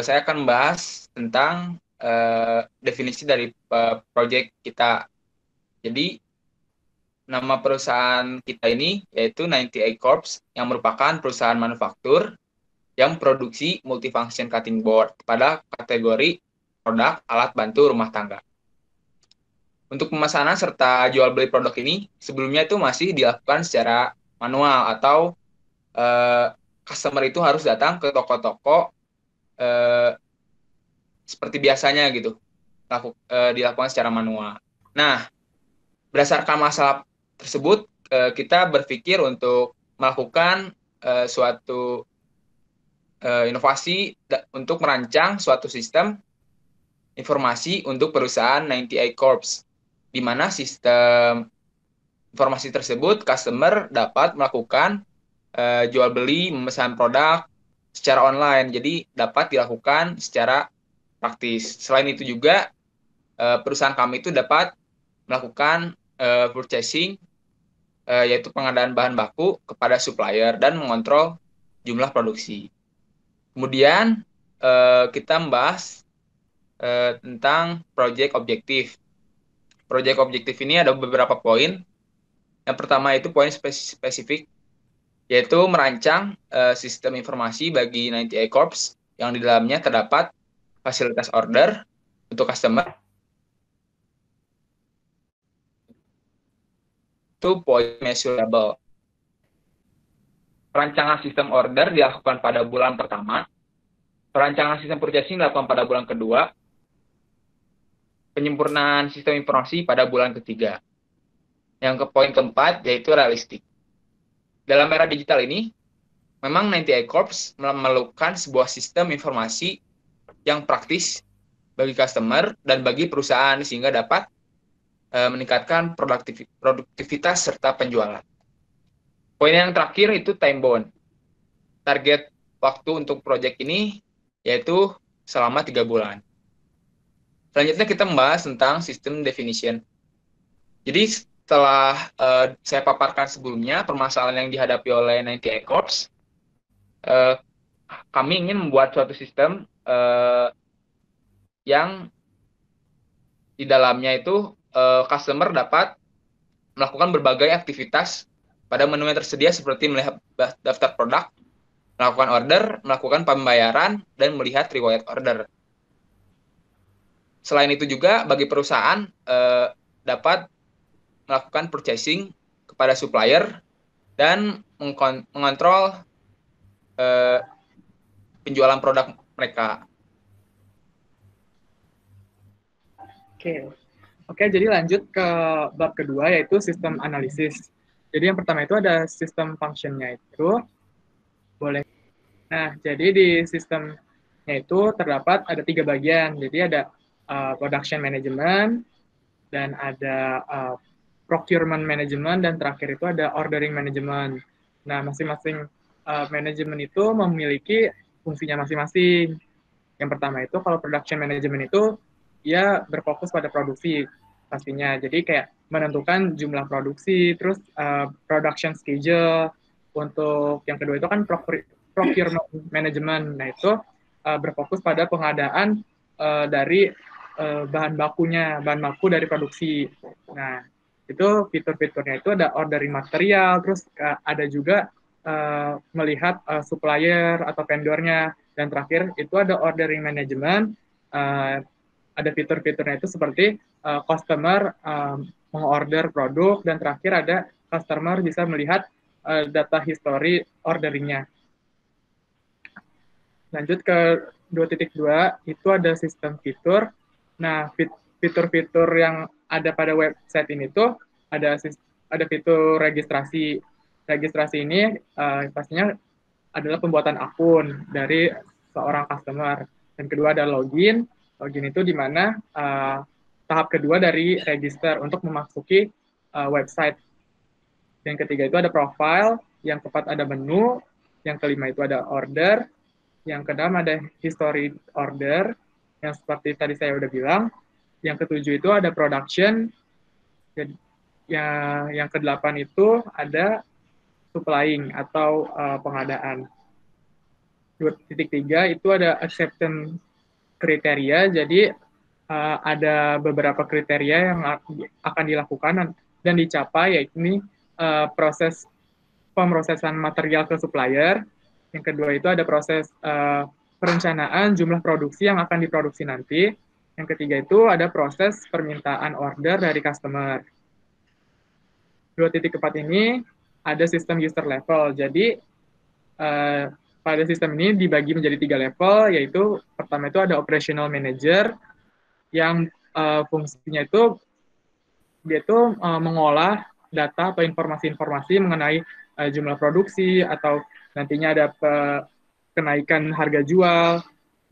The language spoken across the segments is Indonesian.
saya akan membahas tentang definisi dari project kita. Jadi, nama perusahaan kita ini yaitu 98 Corps yang merupakan perusahaan manufaktur yang produksi multifunction cutting board pada kategori produk alat bantu rumah tangga. Untuk pemesanan serta jual beli produk ini sebelumnya itu masih dilakukan secara manual atau customer itu harus datang ke toko-toko eh, seperti biasanya gitu, dilakukan secara manual. Nah, berdasarkan masalah tersebut, kita berpikir untuk melakukan suatu inovasi untuk merancang suatu sistem informasi untuk perusahaan 98 Corps, di mana sistem informasi tersebut customer dapat melakukan jual beli, memesan produk secara online, jadi dapat dilakukan secara praktis. Selain itu juga perusahaan kami itu dapat melakukan purchasing, yaitu pengadaan bahan baku kepada supplier dan mengontrol jumlah produksi. Kemudian kita membahas tentang project objektif. Project objektif ini ada beberapa poin. Yang pertama itu poin spesifik, yaitu merancang sistem informasi bagi 98 Corps yang di dalamnya terdapat fasilitas order untuk customer. Itu poin measurable. Perancangan sistem order dilakukan pada bulan pertama. Perancangan sistem purchasing dilakukan pada bulan kedua. Penyempurnaan sistem informasi pada bulan ketiga. Yang ke poin keempat yaitu realistik. Dalam era digital ini, memang 98 Corps memerlukan sebuah sistem informasi yang praktis bagi customer dan bagi perusahaan sehingga dapat meningkatkan produktivitas serta penjualan. Poin yang terakhir itu time bound. Target waktu untuk proyek ini yaitu selama 3 bulan. Selanjutnya kita membahas tentang sistem definition. Jadi setelah saya paparkan sebelumnya permasalahan yang dihadapi oleh 98 Corps, kami ingin membuat suatu sistem yang di dalamnya itu customer dapat melakukan berbagai aktivitas pada menu yang tersedia seperti melihat daftar produk, melakukan order, melakukan pembayaran, dan melihat riwayat order. Selain itu juga bagi perusahaan dapat melakukan purchasing kepada supplier dan mengontrol penjualan produk mereka. Oke, jadi lanjut ke bab kedua yaitu sistem analisis. Jadi yang pertama itu ada sistem functionnya itu boleh. Nah, jadi di sistemnya itu terdapat ada 3 bagian. Jadi ada production management dan ada procurement management dan terakhir itu ada ordering management. Nah, masing-masing manajemen itu memiliki fungsinya masing-masing. Yang pertama itu kalau production management itu dia berfokus pada produksi pastinya. Jadi kayak menentukan jumlah produksi, terus production schedule. Untuk yang kedua itu kan procurement management. Nah itu berfokus pada pengadaan dari bahan baku dari produksi. Nah itu fitur-fiturnya itu ada ordering material, terus ada juga melihat supplier atau vendornya. Dan terakhir itu ada ordering management, ada fitur-fiturnya itu seperti customer mengorder produk, dan terakhir ada customer bisa melihat data history orderingnya. Lanjut ke 2.2, itu ada sistem fitur. Nah, fitur-fitur yang ada pada website ini tuh ada fitur registrasi. Registrasi ini pastinya adalah pembuatan akun dari seorang customer. Dan kedua ada login. Login itu di mana tahap kedua dari register untuk memasuki website. Yang ketiga itu ada profile, yang keempat ada menu, yang kelima itu ada order, yang keenam ada history order, yang seperti tadi saya udah bilang, yang ketujuh itu ada production, yang kedelapan itu ada supplying atau pengadaan. 2.3 itu ada acceptance kriteria, jadi ada beberapa kriteria yang akan dilakukan dan dicapai, yaitu proses pemrosesan material ke supplier. Yang kedua itu ada proses perencanaan jumlah produksi yang akan diproduksi nanti. Yang ketiga itu ada proses permintaan order dari customer. 2.4 ini ada sistem user level. Jadi pada sistem ini dibagi menjadi 3 level, yaitu pertama itu ada operational manager yang fungsinya itu dia itu mengolah data atau informasi-informasi mengenai jumlah produksi atau nantinya ada kenaikan harga jual.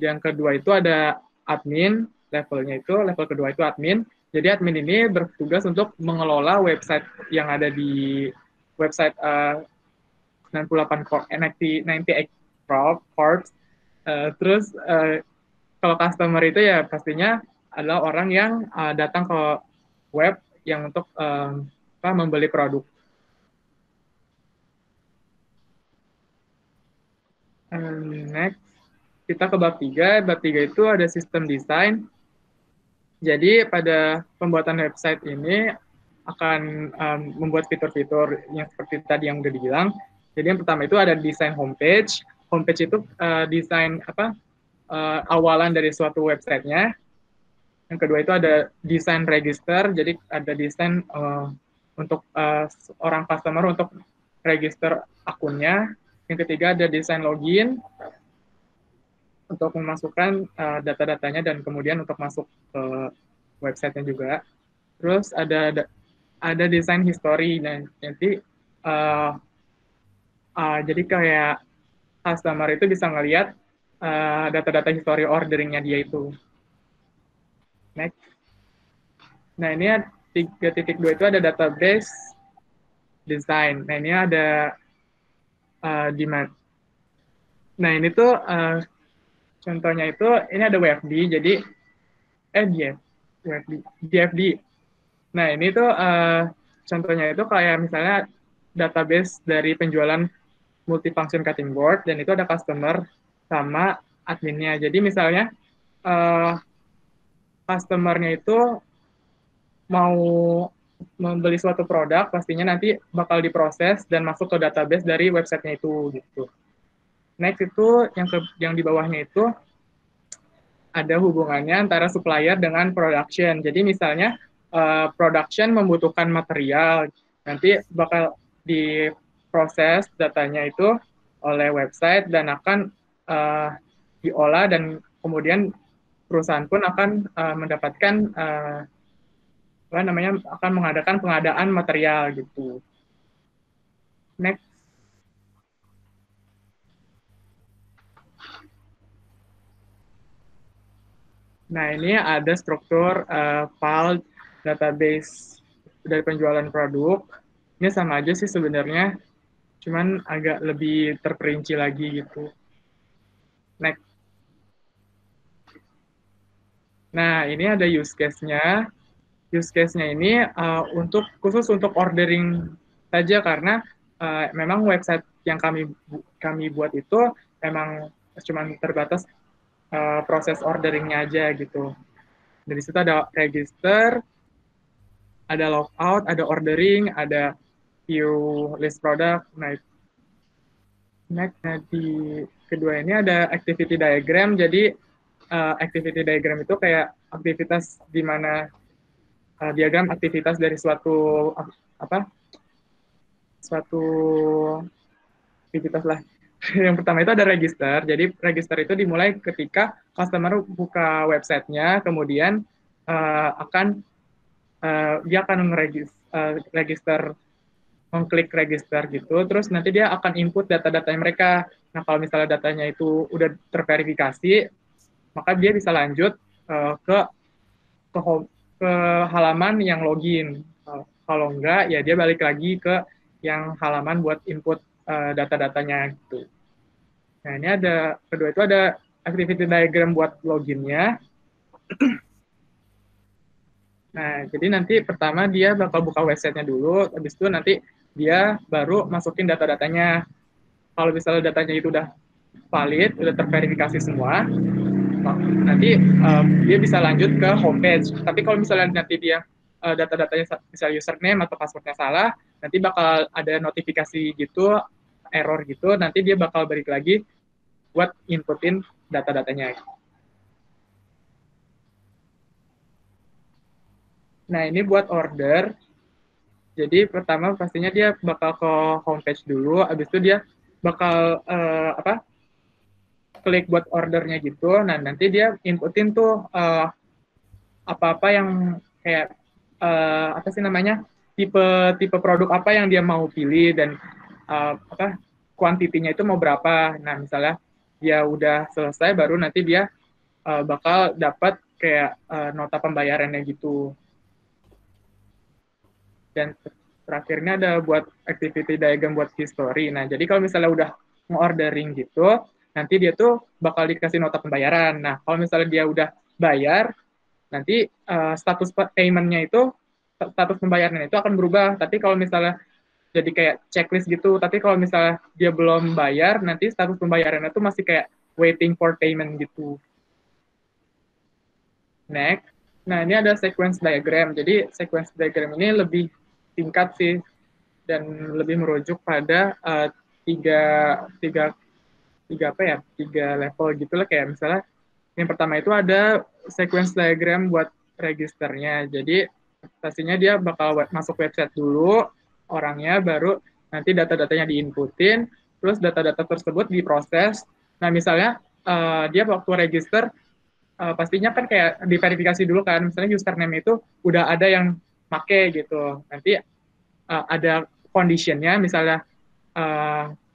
Yang kedua itu ada admin, level kedua itu admin. Jadi admin ini bertugas untuk mengelola website yang ada di website 98 Corps. Terus kalau customer itu ya pastinya adalah orang yang datang ke web yang untuk membeli produk. Next, kita ke bab 3. Bab 3 itu ada sistem desain. Jadi pada pembuatan website ini akan membuat fitur-fitur yang seperti tadi yang udah dibilang. Jadi yang pertama itu ada desain homepage. Homepage itu desain awalan dari suatu websitenya. Yang kedua itu ada desain register. Jadi ada desain untuk orang customer untuk register akunnya. Yang ketiga ada desain login untuk memasukkan data-datanya dan kemudian untuk masuk ke website-nya juga. Terus ada desain history dan nanti jadi kayak customer itu bisa ngelihat data-data history orderingnya dia itu. Next. Nah ini 3.2 itu ada database design. Nah ini ada demand. Nah ini tuh contohnya itu ini ada WFD, jadi DFD. Nah ini tuh contohnya itu kayak misalnya database dari penjualan multifunction cutting board dan itu ada customer sama adminnya. Jadi misalnya customernya itu mau membeli suatu produk, pastinya nanti bakal diproses dan masuk ke database dari websitenya itu gitu. Next itu yang di bawahnya itu ada hubungannya antara supplier dengan production. Jadi misalnya production membutuhkan material, nanti bakal diproses datanya itu oleh website dan akan diolah dan kemudian perusahaan pun akan mendapatkan akan mengadakan pengadaan material gitu. Next. Nah, ini ada struktur file database dari penjualan produk. Ini sama aja sih sebenarnya, cuman agak lebih terperinci lagi gitu. Next. Nah, ini ada use case-nya. Use case-nya ini khusus untuk ordering saja karena memang website yang kami buat itu memang cuma terbatas proses orderingnya aja gitu. Dari situ ada register, ada logout, ada ordering, ada view list product. Nah, di kedua ini ada activity diagram. Jadi activity diagram itu kayak aktivitas di mana diagram aktivitas dari suatu aktivitas lah. Yang pertama itu ada register. Jadi register itu dimulai ketika customer buka websitenya, kemudian dia akan register, mengklik register gitu, terus nanti dia akan input data-datanya mereka. Nah kalau misalnya datanya itu udah terverifikasi, maka dia bisa lanjut ke halaman yang login. Kalau enggak, ya dia balik lagi ke yang halaman buat input data-datanya gitu. Nah ini kedua itu ada activity diagram buat loginnya. Nah jadi nanti pertama dia bakal buka websitenya dulu, habis itu nanti dia baru masukin data-datanya. Kalau misalnya datanya itu udah valid, udah terverifikasi semua, nanti dia bisa lanjut ke homepage. Tapi kalau misalnya nanti dia data-datanya misalnya username atau passwordnya salah, nanti bakal ada notifikasi gitu, error gitu, nanti dia bakal balik lagi buat inputin data-datanya. Nah, ini buat order. Jadi pertama pastinya dia bakal ke homepage dulu, habis itu dia bakal klik buat ordernya gitu. Nah, nanti dia inputin tuh apa-apa yang kayak apa sih namanya? tipe produk apa yang dia mau pilih dan kuantitinya itu mau berapa. Nah, misalnya dia udah selesai baru nanti dia bakal dapat kayak nota pembayarannya gitu. Dan terakhirnya ada buat activity diagram buat history. Nah, jadi kalau misalnya udah nge-ordering gitu, nanti dia tuh bakal dikasih nota pembayaran. Nah, kalau misalnya dia udah bayar, nanti status payment-nya itu, status pembayarannya itu akan berubah. Tapi kalau misalnya jadi kayak checklist gitu, tapi kalau misalnya dia belum bayar, nanti status pembayarannya itu masih kayak waiting for payment gitu. Next. Nah, ini ada sequence diagram. Jadi, sequence diagram ini lebih singkat sih dan lebih merujuk pada tiga, tiga, tiga apa ya, tiga level gitulah, kayak misalnya yang pertama itu ada sequence diagram buat registernya. Jadi pastinya dia bakal masuk website dulu orangnya, baru nanti data-datanya diinputin, terus data-data tersebut diproses. Nah, misalnya dia waktu register pastinya kan kayak diverifikasi dulu kan, misalnya username itu udah ada yang make gitu. Nanti ada conditionnya, misalnya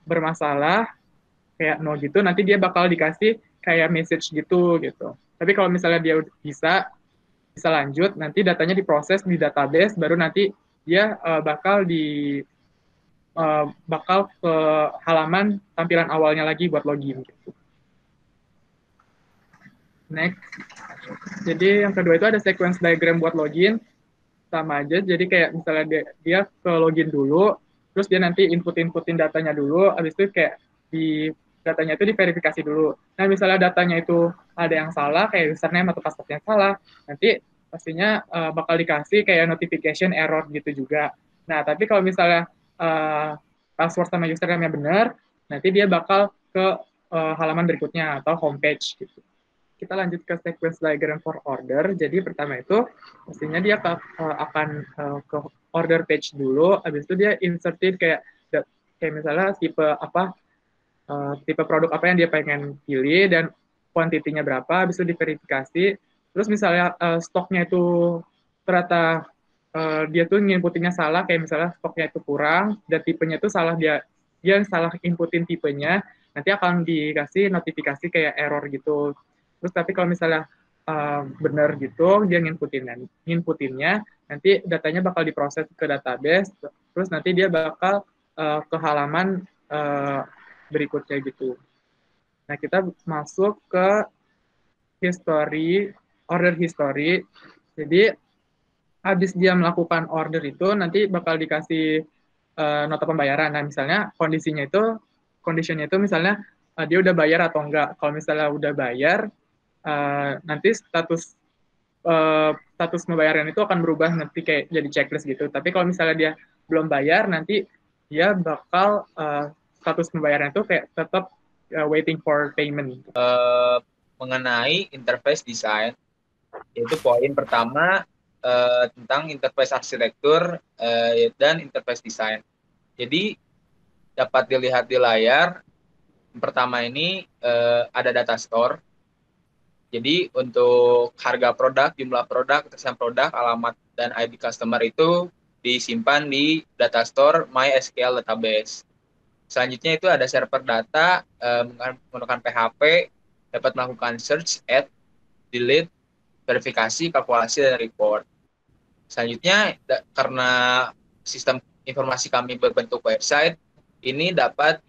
bermasalah kayak no gitu, nanti dia bakal dikasih kayak message gitu gitu. Tapi kalau misalnya dia bisa lanjut, nanti datanya diproses di database, baru nanti dia bakal ke halaman tampilan awalnya lagi buat login gitu. Next. Jadi yang kedua itu ada sequence diagram buat login, sama aja. Jadi kayak misalnya dia ke login dulu, terus dia nanti inputin datanya dulu, habis itu kayak di datanya itu diverifikasi dulu. Nah, misalnya datanya itu ada yang salah, kayak username atau password yang salah, nanti pastinya bakal dikasih kayak notification error gitu juga. Nah, tapi kalau misalnya password sama username-nya benar, nanti dia bakal ke halaman berikutnya atau homepage gitu. Kita lanjut ke sequence diagram for order. Jadi pertama itu pastinya dia akan ke order page dulu, habis itu dia insertin kayak misalnya tipe produk apa yang dia pengen pilih dan kuantitinya berapa, habis itu diverifikasi. Terus misalnya stoknya itu ternyata dia tuh nginputinnya salah, kayak misalnya stoknya itu kurang dan tipenya itu salah, dia salah inputin tipenya, nanti akan dikasih notifikasi kayak error gitu. Terus tapi kalau misalnya benar gitu, dia nginputinnya, nanti datanya bakal diproses ke database, terus nanti dia bakal ke halaman berikutnya gitu. Nah, kita masuk ke history, order history. Jadi, habis dia melakukan order itu, nanti bakal dikasih nota pembayaran. Nah, misalnya conditionnya itu misalnya dia udah bayar atau enggak. Kalau misalnya udah bayar, nanti status pembayaran itu akan berubah nanti kayak jadi checklist gitu. Tapi kalau misalnya dia belum bayar, nanti dia bakal status pembayaran itu kayak tetap waiting for payment. Mengenai interface design, yaitu poin pertama tentang interface arsitektur dan interface design. Jadi dapat dilihat di layar, pertama ini ada data store. Jadi untuk harga produk, jumlah produk, tulisan produk, alamat, dan ID customer itu disimpan di data store MySQL database. Selanjutnya itu ada server data menggunakan PHP, dapat melakukan search, add, delete, verifikasi, kalkulasi, dan report. Selanjutnya, karena sistem informasi kami berbentuk website, ini dapat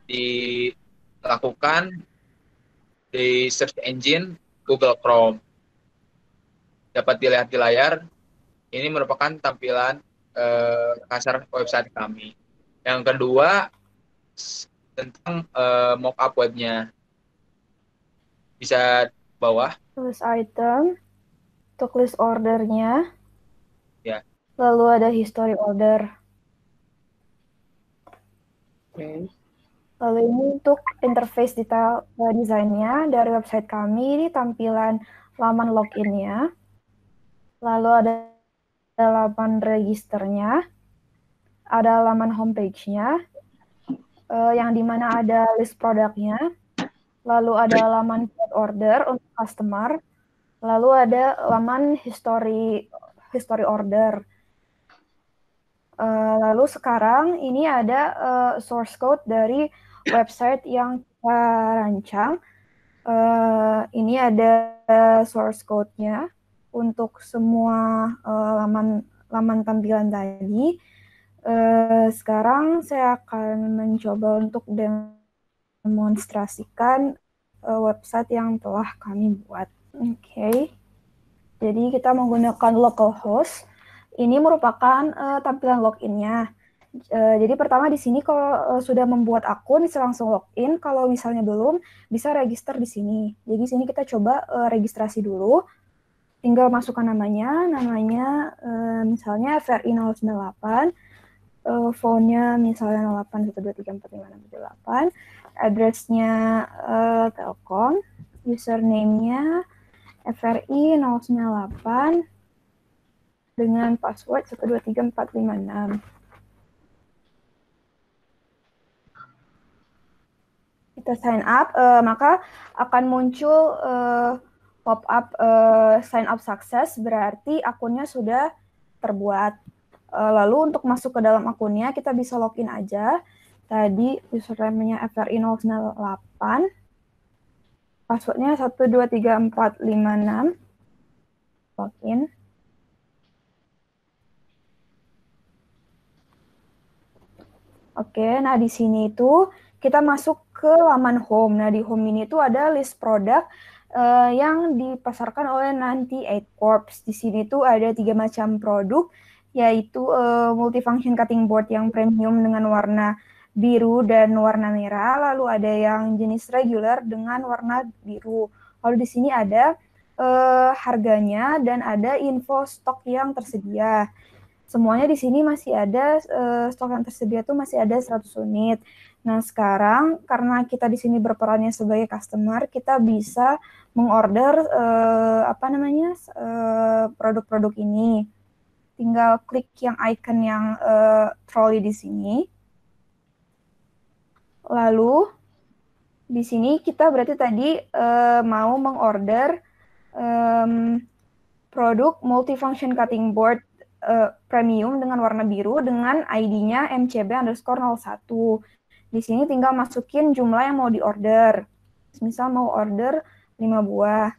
dilakukan di search engine Google Chrome. Dapat dilihat di layar, ini merupakan tampilan kasar website kami. Yang kedua, tentang mockup webnya. Bisa bawah List item, untuk list ordernya, ya. lalu ada history order. Oke. Lalu ini untuk interface detail desainnya dari website kami, ini tampilan laman login-nya. Lalu ada laman registernya, ada laman homepage-nya, yang dimana ada list produknya, lalu ada laman get order untuk customer, lalu ada laman history order. Lalu sekarang ini ada source code dari website yang kita rancang. Ini ada source code-nya untuk semua laman tampilan tadi. Sekarang saya akan mencoba untuk demonstrasikan website yang telah kami buat. Oke. Jadi kita menggunakan localhost. Ini merupakan tampilan login-nya. Jadi pertama di sini kalau sudah membuat akun bisa langsung login. Kalau misalnya belum, bisa register di sini. Jadi di sini kita coba registrasi dulu. Tinggal masukkan namanya misalnya FRI098. Phone-nya misalnya 0812345678. Address-nya Telkom. Username-nya FRI098 dengan password 123456. Kita sign up, maka akan muncul pop-up sign up success, berarti akunnya sudah terbuat. Lalu untuk masuk ke dalam akunnya, kita bisa login aja. Tadi username-nya FRI098, passwordnya 123456, login. Oke, nah di sini itu kita masuk ke laman home. Nah di home ini tuh ada list produk yang dipasarkan oleh 98 Corps. Di sini tuh ada 3 macam produk, yaitu multifunction cutting board yang premium dengan warna biru dan warna merah. Lalu ada yang jenis regular dengan warna biru. Lalu di sini ada harganya dan ada info stok yang tersedia. Semuanya di sini masih ada stok yang tersedia tuh masih ada 100 unit. Nah, sekarang karena kita di sini berperannya sebagai customer, kita bisa mengorder produk-produk ini. Tinggal klik yang icon yang trolley di sini. Lalu di sini kita berarti tadi mau mengorder produk multifunction cutting board premium dengan warna biru dengan ID-nya MCB_01. Di sini tinggal masukin jumlah yang mau diorder. Misal mau order 5 buah.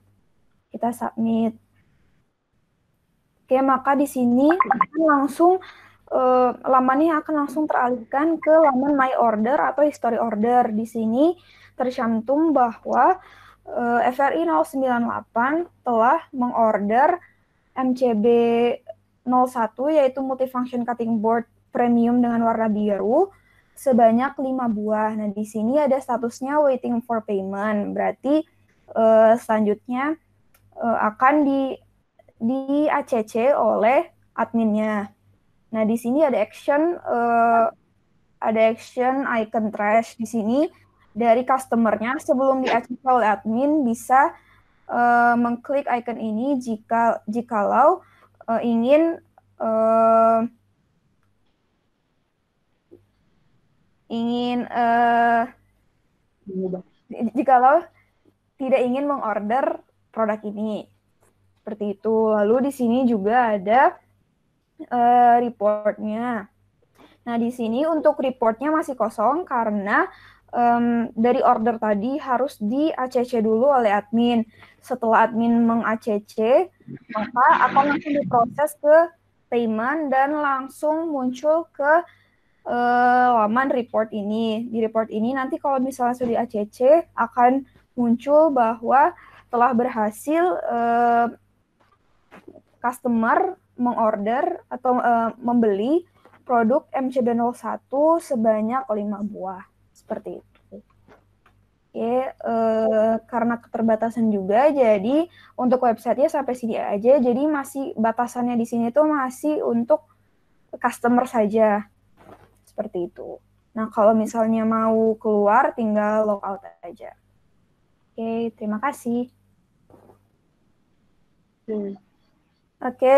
Kita submit. Oke, maka di sini akan langsung lamannya akan langsung teralihkan ke laman My Order atau History Order. Di sini tercantum bahwa FRI098 telah mengorder MCB 01 yaitu multifunction cutting board premium dengan warna biru sebanyak 5 buah. Nah, di sini ada statusnya waiting for payment. Berarti selanjutnya akan di ACC oleh adminnya. Nah, di sini ada action icon trash di sini dari customernya sebelum di ACC oleh admin bisa mengklik icon ini jikalau ingin jikalau tidak ingin mengorder produk ini. Seperti itu. Lalu di sini juga ada reportnya. Nah, di sini untuk reportnya masih kosong karena dari order tadi harus di ACC dulu oleh admin. Setelah admin meng-ACC, maka akan langsung diproses ke payment dan langsung muncul ke laman report ini. Di report ini nanti kalau misalnya sudah di ACC akan muncul bahwa telah berhasil customer mengorder atau membeli produk MCB01 sebanyak 5 buah. Seperti itu. Oke, karena keterbatasan juga, jadi untuk websitenya sampai sini aja. Jadi masih batasannya di sini tuh masih untuk customer saja, seperti itu. Nah, kalau misalnya mau keluar, tinggal logout aja. Oke, terima kasih. Oke,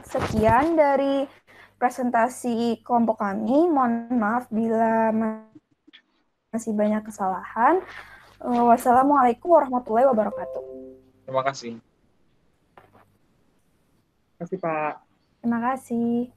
sekian dari presentasi kelompok kami. Mohon maaf bila masih banyak kesalahan. Wassalamualaikum warahmatullahi wabarakatuh. Terima kasih. Terima kasih, Pak. Terima kasih.